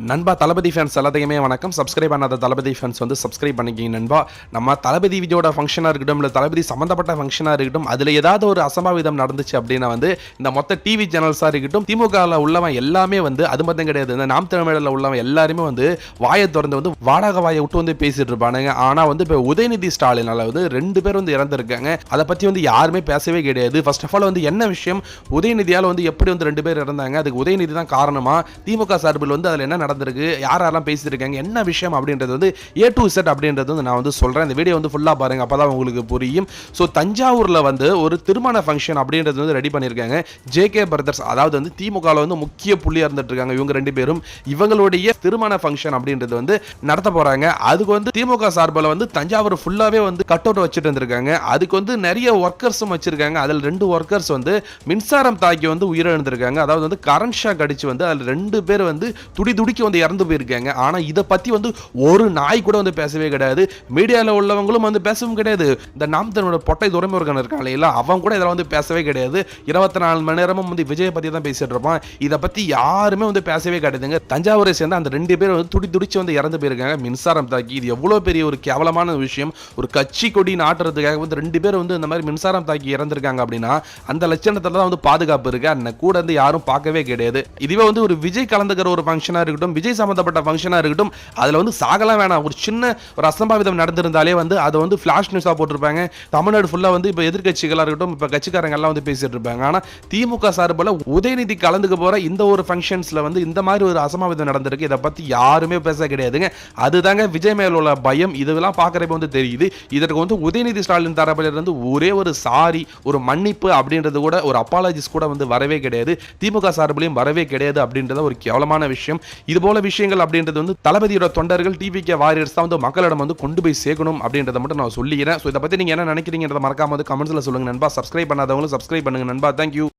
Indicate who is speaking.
Speaker 1: நண்பா தளபதி ஃபேன்ஸ் எல்லாத்தையுமே வணக்கம். சப்ஸ்கிரைப் பண்ணாத தளபதி ஃபேன்ஸ் வந்து சப்ஸ்கிரைப் பண்ணிக்கிங்க நண்பா. நம்ம தளபதி விஜயோட ஃபங்க்ஷனாக இருக்கட்டும், இல்லை தளபதி சம்மந்தப்பட்ட ஃபங்க்ஷனாக இருக்கட்டும், அதில் ஏதாவது ஒரு அசம்பாவிதம் நடந்துச்சு அப்படின்னா வந்து இந்த மொத்த டிவி சேனல்ஸாக இருக்கட்டும், திமுகவில் உள்ளவன் எல்லாமே வந்து அது மட்டும் கிடையாது, இந்த நாம் தமிழரில் உள்ளவன் எல்லாருமே வந்து வாயை திறந்து வந்து வாடகை வாயை விட்டு வந்து பேசிட்டு இருப்பானுங்க. ஆனால் வந்து இப்போ உதயநிதி ஸ்டாலினால் வந்து 2 பேர் வந்து இறந்துருக்காங்க. அதை பற்றி வந்து யாருமே பேசவே கிடையாது. ஃபர்ஸ்ட் ஆஃப் ஆல் வந்து என்ன விஷயம், உதயநிதியால் வந்து எப்படி வந்து 2 பேர் இறந்தாங்க, அதுக்கு உதயநிதி தான் காரணமா, திமுக சார்பில் வந்து அதில் என்ன நடந்திருக்கு, யாரெல்லாம் பேசியிருக்காங்க, என்ன விஷயம் அப்படின்றது வந்து A to Z அப்படின்றது வந்து நான் வந்து சொல்கிறேன். இந்த வீடியோ வந்து ஃபுல்லாக பாருங்க, அப்போ தான் உங்களுக்கு புரியும். ஸோ தஞ்சாவூரில் வந்து ஒரு திருமண ஃபங்க்ஷன் அப்படின்றது வந்து ரெடி பண்ணியிருக்காங்க. JK பிரதர்ஸ், அதாவது வந்து திமுகவில் வந்து முக்கிய புள்ளியாக இருந்துட்டு இருக்காங்க இவங்க 2 பேரும். இவங்களுடைய திருமண ஃபங்க்ஷன் அப்படின்றது வந்து நடத்த போகிறாங்க. அதுக்கு வந்து திமுக சார்பில் வந்து தஞ்சாவூர் ஃபுல்லாகவே வந்து கட் அவுட் வச்சுட்டு இருந்திருக்காங்க. அதுக்கு வந்து நிறைய ஒர்க்கர்ஸும் வச்சிருக்காங்க. அதில் 2 ஒர்க்கர்ஸ் வந்து மின்சாரம் தாக்கி வந்து உயிரிழந்திருக்காங்க. அதாவது வந்து கரண்ட் ஷாக் அடிச்சு வந்து அதில் 2 பேர் வந்து துடிதுடிக்க வந்து இறந்து போயிருக்காங்க. ஆனா இதை பத்தி வந்து ஒரு நாய் கூட வந்து பேசவே கிடையாது. மீடியாவில் உள்ளவங்களும் வந்து பேசவும் கிடையாது. இந்த நாம் தமிழோட பொட்டை துரைமுருகன் இருக்காங்க இல்ல, அவன் கூட இதெல்லாம் வந்து பேசவே கிடையாது. 24 மணி நேரமும் வந்து விஜய் பத்தி தான் பேசிட்டு இருப்பான். இதை பத்தி யாருமே வந்து பேசவே கிடையாதுங்க. தஞ்சாவூரை சேர்ந்த அந்த 2 பேர் வந்து துடிச்சு வந்து இறந்து போயிருக்காங்க மின்சாரம் தாக்கி. இது எவ்வளவு பெரிய ஒரு கேவலமான விஷயம். ஒரு கட்சி கொடி நாட்டுறதுக்காக வந்து 2 பேர் வந்து இந்த மாதிரி மின்சாரம் தாக்கி இறந்திருக்காங்க அப்படின்னா அந்த லட்சணத்துல தான் வந்து பாதுகாப்பு இருக்கு. அந்த கூட வந்து யாரும் பார்க்கவே கிடையாது. இதுவே வந்து ஒரு விஜய் கலந்துக்கிற ஒரு ஃபங்க்ஷனா இருக்கட்டும், விஜய் சம்பந்தப்பட்ட ஃபங்க்ஷனா இருக்கட்டும், அதுல வந்து சாகலாம் வேணாம், ஒரு சின்ன ஒரு அசம்பாவிதம் நடந்திருந்தாலே வந்து அதை வந்து ஃபிளாஷ் நியூஸா போட்டிருப்பாங்க. தமிழ்நாடு ஃபுல்லா வந்து இப்போ எதிர்கட்சிகளா இருக்கட்டும், இப்போ கட்சிக்காரங்க எல்லாம் வந்து பேசிட்டு இருப்பாங்க. ஆனா திமுக சார்பில் உதயநிதி கலந்துக்க போற இந்த ஒரு ஃபங்க்ஷன்ஸ்ல வந்து இந்த மாதிரி ஒரு அசம்பாவிதம் நடந்திருக்கு. இதை பத்தி யாருமே பேச கிடையாதுங்க. அதுதாங்க விஜய் மேல உள்ள பயம். இதெல்லாம் பார்க்கறப்ப வந்து தெரியுது. இதற்கு வந்து உதயநிதி ஸ்டாலின் தரப்பில் இருந்து ஒரே ஒரு சாரி, ஒரு மன்னிப்பு அப்படின்றது கூட, ஒரு அப்பாலஜிஸ் கூட வந்து வரவே கிடையாது. திமுக சார்பிலையும் வரவே கிடையாது அப்படின்றது ஒரு கேவலமான விஷயம். இது போல விஷயங்கள் அப்படின்றது வந்து தளபதியோட தொண்டர்கள், டிவிகே வாரியர்ஸ் தான் வந்து மக்களிடம் வந்து கொண்டு போய் சேர்க்கணும் அப்படின்றத மட்டும் நான் சொல்லிக்கிறேன். ஸோ இதை பத்தி நீங்க என்ன நினைக்கிறீங்கன்றத மறக்காம வந்து கமெண்ட்ஸ்ல சொல்லுங்க நண்பா. சப்ஸ்கிரைப் பண்ணாதவங்களும் சப்ஸ்கிரைப் பண்ணுங்க நண்பா. தேங்க்யூ.